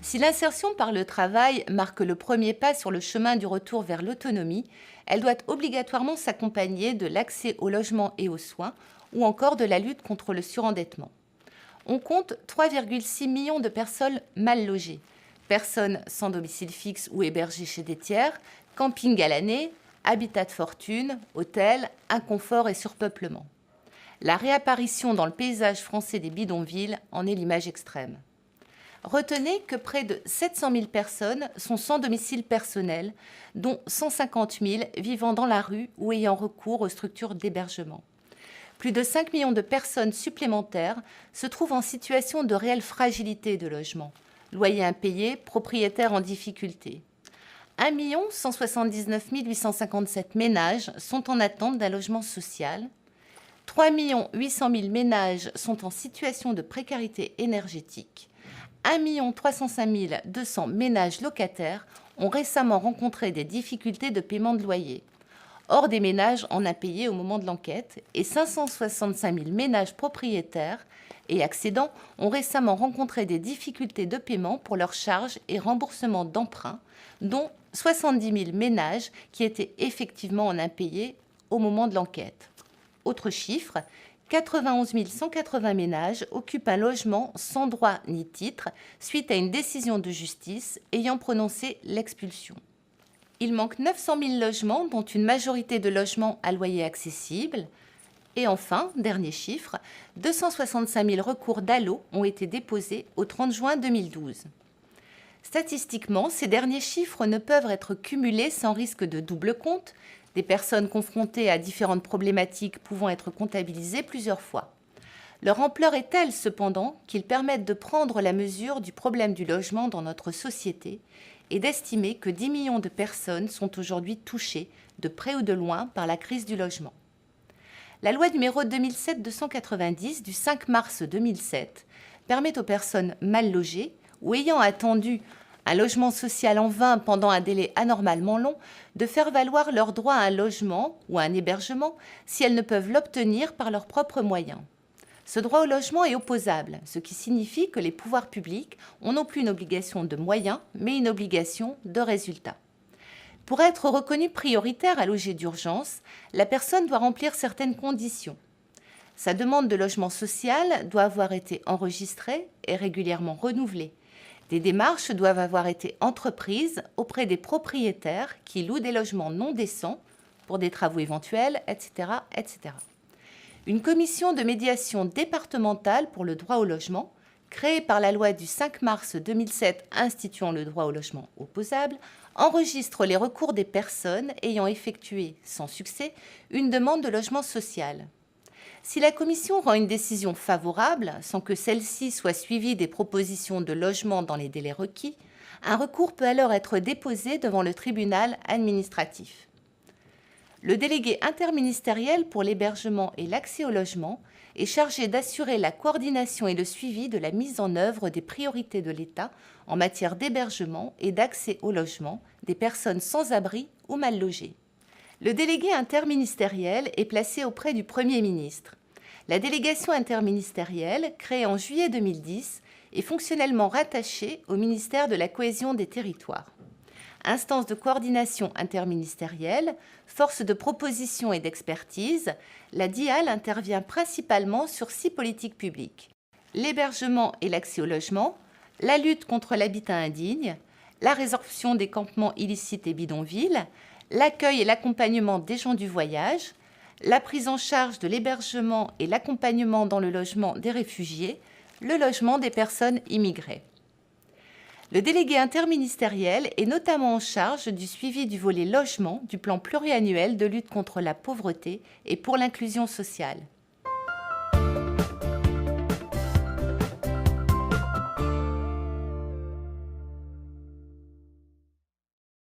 Si l'insertion par le travail marque le premier pas sur le chemin du retour vers l'autonomie, elle doit obligatoirement s'accompagner de l'accès au logement et aux soins, ou encore de la lutte contre le surendettement. On compte 3,6 millions de personnes mal logées, personnes sans domicile fixe ou hébergées chez des tiers, camping à l'année, habitat de fortune, hôtels, inconfort et surpeuplement. La réapparition dans le paysage français des bidonvilles en est l'image extrême. Retenez que près de 700 000 personnes sont sans domicile personnel, dont 150 000 vivant dans la rue ou ayant recours aux structures d'hébergement. Plus de 5 millions de personnes supplémentaires se trouvent en situation de réelle fragilité de logement, loyers impayés, propriétaires en difficulté. 1 179 857 ménages sont en attente d'un logement social. 3 800 000 ménages sont en situation de précarité énergétique. 1 305 200 ménages locataires ont récemment rencontré des difficultés de paiement de loyer, hors des ménages en impayés au moment de l'enquête, et 565 000 ménages propriétaires et accédants ont récemment rencontré des difficultés de paiement pour leurs charges et remboursements d'emprunts, dont 70 000 ménages qui étaient effectivement en impayés au moment de l'enquête. Autre chiffre, 91 180 ménages occupent un logement sans droit ni titre suite à une décision de justice ayant prononcé l'expulsion. Il manque 900 000 logements, dont une majorité de logements à loyer accessible. Et enfin, dernier chiffre, 265 000 recours d'ALLO ont été déposés au 30 juin 2012. Statistiquement, ces derniers chiffres ne peuvent être cumulés sans risque de double compte, des personnes confrontées à différentes problématiques pouvant être comptabilisées plusieurs fois. Leur ampleur est telle cependant qu'ils permettent de prendre la mesure du problème du logement dans notre société et d'estimer que 10 millions de personnes sont aujourd'hui touchées, de près ou de loin, par la crise du logement. La loi numéro 2007-290 du 5 mars 2007 permet aux personnes mal logées ou ayant attendu un logement social en vain pendant un délai anormalement long de faire valoir leur droit à un logement ou à un hébergement si elles ne peuvent l'obtenir par leurs propres moyens. Ce droit au logement est opposable, ce qui signifie que les pouvoirs publics ont non plus une obligation de moyens, mais une obligation de résultat. Pour être reconnue prioritaire à loger d'urgence, la personne doit remplir certaines conditions. Sa demande de logement social doit avoir été enregistrée et régulièrement renouvelée. Des démarches doivent avoir été entreprises auprès des propriétaires qui louent des logements non décents pour des travaux éventuels, etc., etc. Une commission de médiation départementale pour le droit au logement, créée par la loi du 5 mars 2007 instituant le droit au logement opposable, enregistre les recours des personnes ayant effectué, sans succès, une demande de logement social. Si la commission rend une décision favorable, sans que celle-ci soit suivie des propositions de logement dans les délais requis, un recours peut alors être déposé devant le tribunal administratif. Le délégué interministériel pour l'hébergement et l'accès au logement est chargé d'assurer la coordination et le suivi de la mise en œuvre des priorités de l'État en matière d'hébergement et d'accès au logement des personnes sans abri ou mal logées. Le délégué interministériel est placé auprès du Premier ministre. La délégation interministérielle, créée en juillet 2010, est fonctionnellement rattachée au ministère de la Cohésion des territoires. Instance de coordination interministérielle, force de proposition et d'expertise, la DIAL intervient principalement sur 6 politiques publiques: l'hébergement et l'accès au logement, la lutte contre l'habitat indigne, la résorption des campements illicites et bidonvilles, l'accueil et l'accompagnement des gens du voyage, la prise en charge de l'hébergement et l'accompagnement dans le logement des réfugiés, le logement des personnes immigrées. Le délégué interministériel est notamment en charge du suivi du volet logement du plan pluriannuel de lutte contre la pauvreté et pour l'inclusion sociale.